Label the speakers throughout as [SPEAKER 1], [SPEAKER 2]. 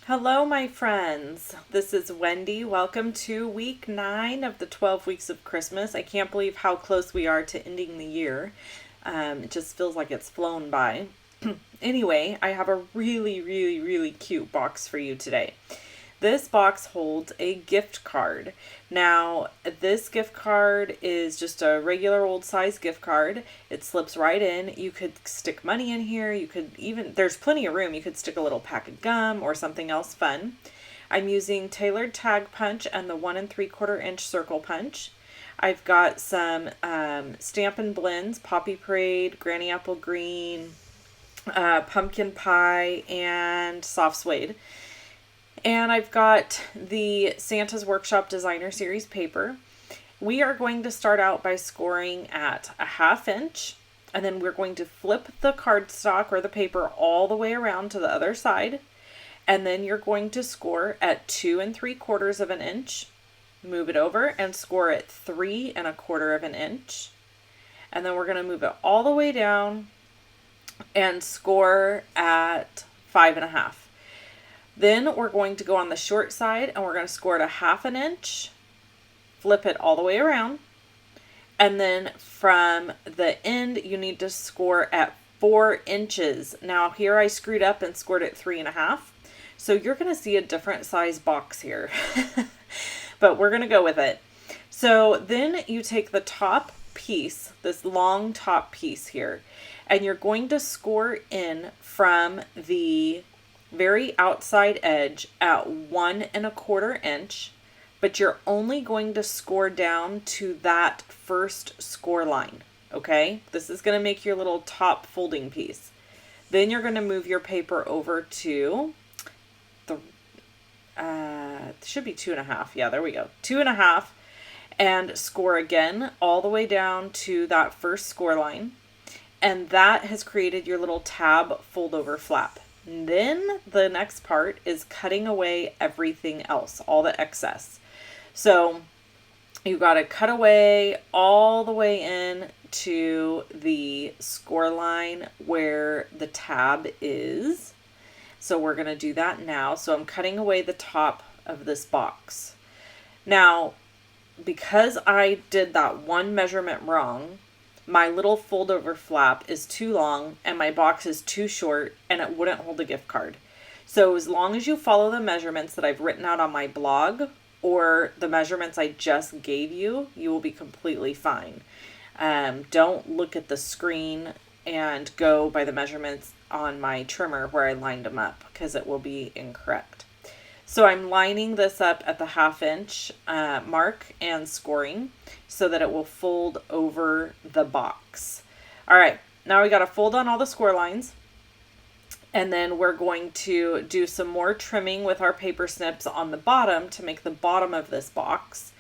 [SPEAKER 1] Hello, my friends. This is Wendy. Welcome to week 9 of the 12 weeks of Christmas. I can't believe how close we are to ending the year. It just feels like it's flown by. Anyway, I have a really cute box for you today. This box holds a gift card. Now, this gift card is just a regular old size gift card. It slips right in. You could stick money in here. You could even, there's plenty of room. You could stick a little pack of gum or something else fun. I'm using tailored tag punch and the 1 3/4 inch circle punch. I've got some Stampin' Blends, Poppy Parade, Granny Apple Green, Pumpkin Pie, and Soft Suede. And I've got the Santa's Workshop Designer Series paper. We are going to start out by scoring at a 1/2 inch, and then we're going to flip the cardstock or the paper all the way around to the other side. And then you're going to score at 2 3/4 of an inch, move it over and score at 3 1/4 of an inch. And then we're going to move it all the way down and score at 5 1/2. Then we're going to go on the short side and we're going to score at a 1/2 inch, flip it all the way around. And then from the end, you need to score at 4 inches. Now here I screwed up and scored at 3 1/2. So you're going to see a different size box here, but we're going to go with it. So then you take the top piece, this long top piece here, and you're going to score in from the very outside edge at 1 1/4 inch, but you're only going to score down to that first score line. Okay, this is going to make your little top folding piece. Then you're going to move your paper over to the it should be 2 1/2. Yeah, there we go, 2 1/2, and score again all the way down to that first score line, and that has created your little tab fold over flap. Then the next part is cutting away everything else, all the excess. So you got to cut away all the way in to the score line where the tab is. So we're going to do that now. So I'm cutting away the top of this box. Now, because I did that one measurement wrong, my little fold over flap is too long and my box is too short and it wouldn't hold a gift card. So as long as you follow the measurements that I've written out on my blog or the measurements I just gave you, you will be completely fine. Don't look at the screen and go by the measurements on my trimmer where I lined them up, because it will be incorrect. So I'm lining this up at the 1/2 inch mark and scoring so that it will fold over the box. All right, now we got to fold on all the score lines. And then we're going to do some more trimming with our paper snips on the bottom to make the bottom of this box.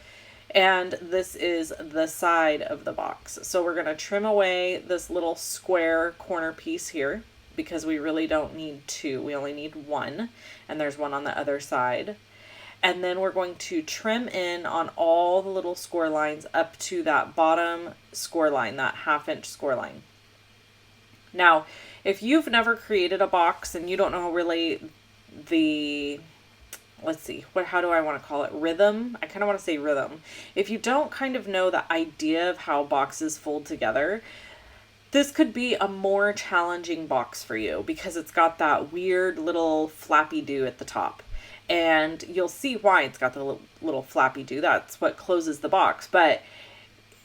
[SPEAKER 1] And this is the side of the box. So we're going to trim away this little square corner piece here, because we really don't need 2. We only need 1, and there's one on the other side. And then we're going to trim in on all the little score lines up to that bottom score line, that 1/2 inch score line. Now, if you've never created a box and you don't know really the, let's see, how do I want to call it? Rhythm? I kind of want to say rhythm. If you don't kind of know the idea of how boxes fold together, this could be a more challenging box for you because it's got that weird little flappy do at the top. And you'll see why it's got the little flappy do. That's what closes the box. But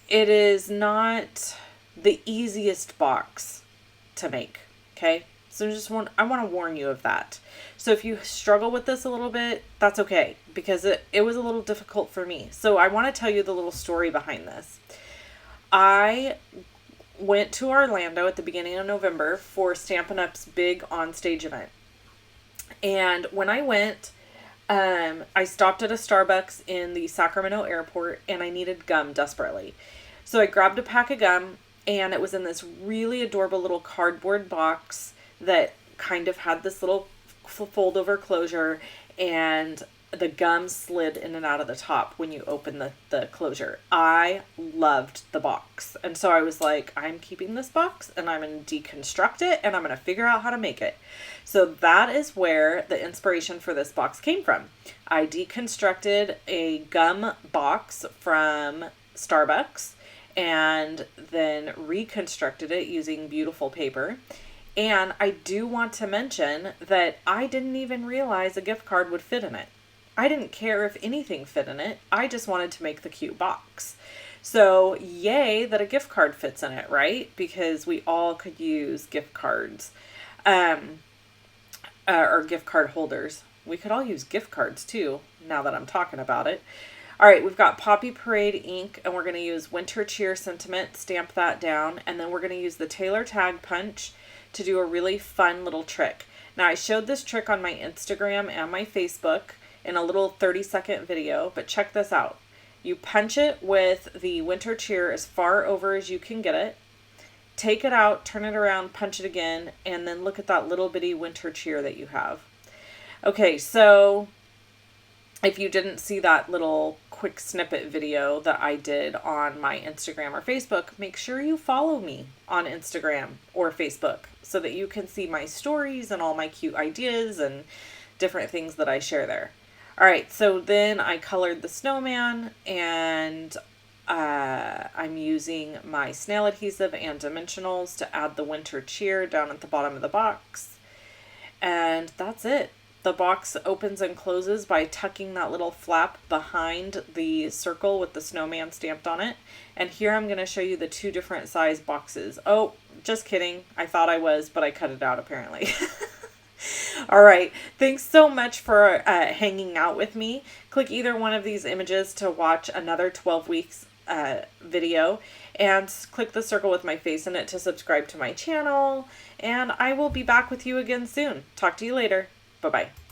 [SPEAKER 1] it is not the easiest box to make. Okay? So I want to warn you of that. So if you struggle with this a little bit, that's okay, because it was a little difficult for me. So I want to tell you the little story behind this. I went to Orlando at the beginning of November for Stampin' Up's big on-stage event. And when I went, I stopped at a Starbucks in the Sacramento airport and I needed gum desperately. So I grabbed a pack of gum, and it was in this really adorable little cardboard box that kind of had this little fold over closure, and the gum slid in and out of the top when you open the closure. I loved the box. And so I was like, I'm keeping this box and I'm going to deconstruct it and I'm going to figure out how to make it. So that is where the inspiration for this box came from. I deconstructed a gum box from Starbucks and then reconstructed it using beautiful paper. And I do want to mention that I didn't even realize a gift card would fit in it. I didn't care if anything fit in it. I just wanted to make the cute box. So yay that a gift card fits in it, right? Because we all could use gift cards, or gift card holders. We could all use gift cards too, now that I'm talking about it. All right, we've got Poppy Parade ink, and we're going to use Winter Cheer Sentiment, stamp that down, and then we're going to use the Taylor Tag Punch to do a really fun little trick. Now, I showed this trick on my Instagram and my Facebook in a little 30-second video, but check this out. You punch it with the Winter Cheer as far over as you can get it, take it out, turn it around, punch it again, and then look at that little bitty Winter Cheer that you have. Okay, so if you didn't see that little quick snippet video that I did on my Instagram or Facebook, make sure you follow me on Instagram or Facebook so that you can see my stories and all my cute ideas and different things that I share there. All right, so then I colored the snowman, and I'm using my snail adhesive and dimensionals to add the Winter Cheer down at the bottom of the box. And that's it. The box opens and closes by tucking that little flap behind the circle with the snowman stamped on it. And here I'm going to show you the two different size boxes. Oh, just kidding. I thought I was, but I cut it out apparently. All right. Thanks so much for hanging out with me. Click either one of these images to watch another 12 weeks video, and click the circle with my face in it to subscribe to my channel. And I will be back with you again soon. Talk to you later. Bye-bye.